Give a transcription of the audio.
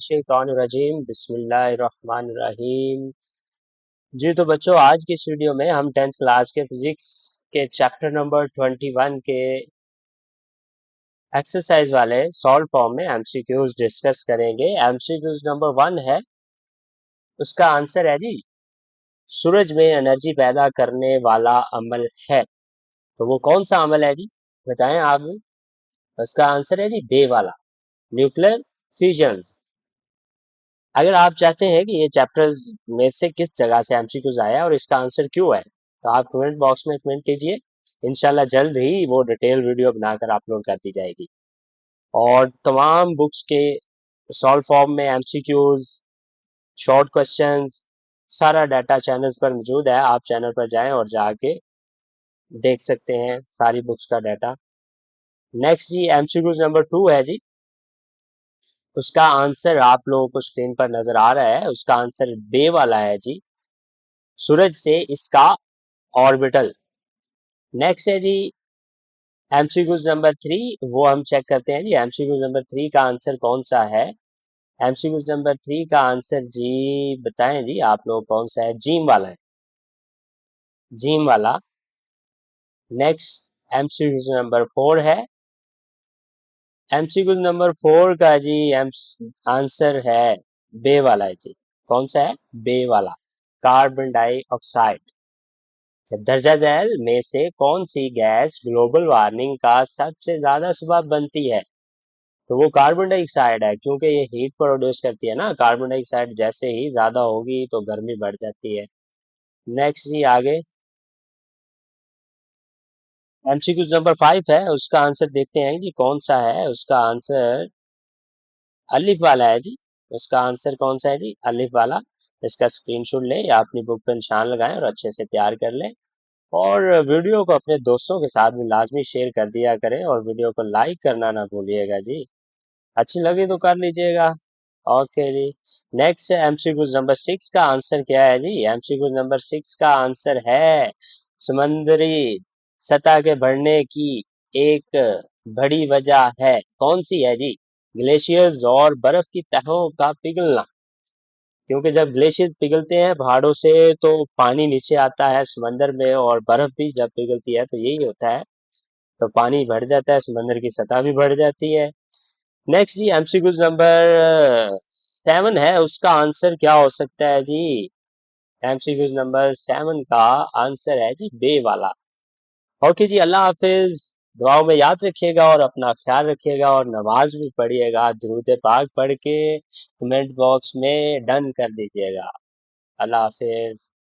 मिनश्शैतानिर्रजीम बिस्मिल्लाहिर्रहमानिर्रहीम। जी तो बच्चों, आज की इस वीडियो में हम 10th क्लास के फिजिक्स के चैप्टर नंबर 21 के एक्सरसाइज वाले सॉल्व फॉर्म में एमसीक्यूज डिस्कस करेंगे। एमसीक्यूज नंबर 1 है, उसका आंसर है जी सूरज में एनर्जी पैदा करने वाला अमल है। तो वो कौन सा अमल है जी, बताएं आप भी। उसका आंसर है जी बे वाला, न्यूक्लियर फ्यूजन। अगर आप चाहते हैं कि ये चैप्टर्स में से किस जगह से एमसीक्यूज आया और इसका आंसर क्यों है, तो आप कमेंट बॉक्स में कमेंट कीजिए। इंशाल्लाह जल्द ही वो डिटेल वीडियो बनाकर अपलोड कर दी जाएगी। और तमाम बुक्स के सॉल्व फॉर्म में एमसीक्यूज, शॉर्ट क्वेश्चंस, सारा डाटा चैनल्स पर मौजूद है। आप चैनल पर जाएं और जाके देख सकते हैं सारी बुक्स का डाटा। नेक्स्ट जी एमसीक्यूज नंबर 2 है जी, उसका आंसर आप लोगों को स्क्रीन पर नजर आ रहा है। उसका आंसर बे वाला है जी, सूरज से इसका ऑर्बिटल। नेक्स्ट है जी एमसीक्यूज नंबर 3, वो हम चेक करते हैं जी एमसीक्यूज नंबर 3 का आंसर कौन सा है। एमसीक्यूज नंबर 3 का आंसर जी बताएं जी आप लोग, कौन सा है? जीम वाला है, जीम वाला। नेक्स्ट एमसीक्यूज नंबर 4 है। एमसीक्यूज नंबर 4 का जी आंसर है बे वाला है जी। कौन सा है? बे वाला, कार्बन डाइऑक्साइड। दर्जा दैल में से कौन सी गैस ग्लोबल वार्मिंग का सबसे ज्यादा सबब बनती है? तो वो कार्बन डाइऑक्साइड है, क्योंकि ये हीट प्रोड्यूस करती है ना। कार्बन डाइऑक्साइड जैसे ही ज्यादा होगी तो गर्मी बढ़ जाती है। नेक्स्ट जी आगे एमसीक्यूज नंबर 5 है, उसका आंसर देखते हैं कि कौन सा है। उसका आंसर अलिफ वाला है जी। उसका आंसर कौन सा है जी? अलिफ वाला। इसका स्क्रीनशॉट लें या अपनी बुक पर निशान लगाएं और अच्छे से तैयार कर लें। और वीडियो को अपने दोस्तों के साथ भी लाजमी शेयर कर दिया करें और वीडियो को लाइक करना ना भूलिएगा जी। अच्छी लगी तो कर लीजिएगा। ओके जी। नेक्स्ट एमसीक्यू नंबर 6 का आंसर क्या है जी? एमसीक्यू नंबर 6 का आंसर है समुद्री सतह के बढ़ने की एक बड़ी वजह है। कौन सी है जी? ग्लेशियर्स और बर्फ की तहों का पिघलना। क्योंकि जब ग्लेशियर पिघलते हैं पहाड़ों से तो पानी नीचे आता है समंदर में, और बर्फ भी जब पिघलती है तो यही होता है, तो पानी बढ़ जाता है, समंदर की सतह भी बढ़ जाती है। नेक्स्ट जी एमसीक्यू नंबर 7 है, उसका आंसर क्या हो सकता है जी? एमसीक्यू नंबर 7 का आंसर है जी बे वाला। ओके जी, अल्लाह हाफिज। दुआओं में याद रखिएगा और अपना ख्याल रखिएगा, और नमाज भी पढ़िएगा। दुरूद पाक पढ़ के कमेंट बॉक्स में डन कर दीजिएगा। अल्लाह हाफिज।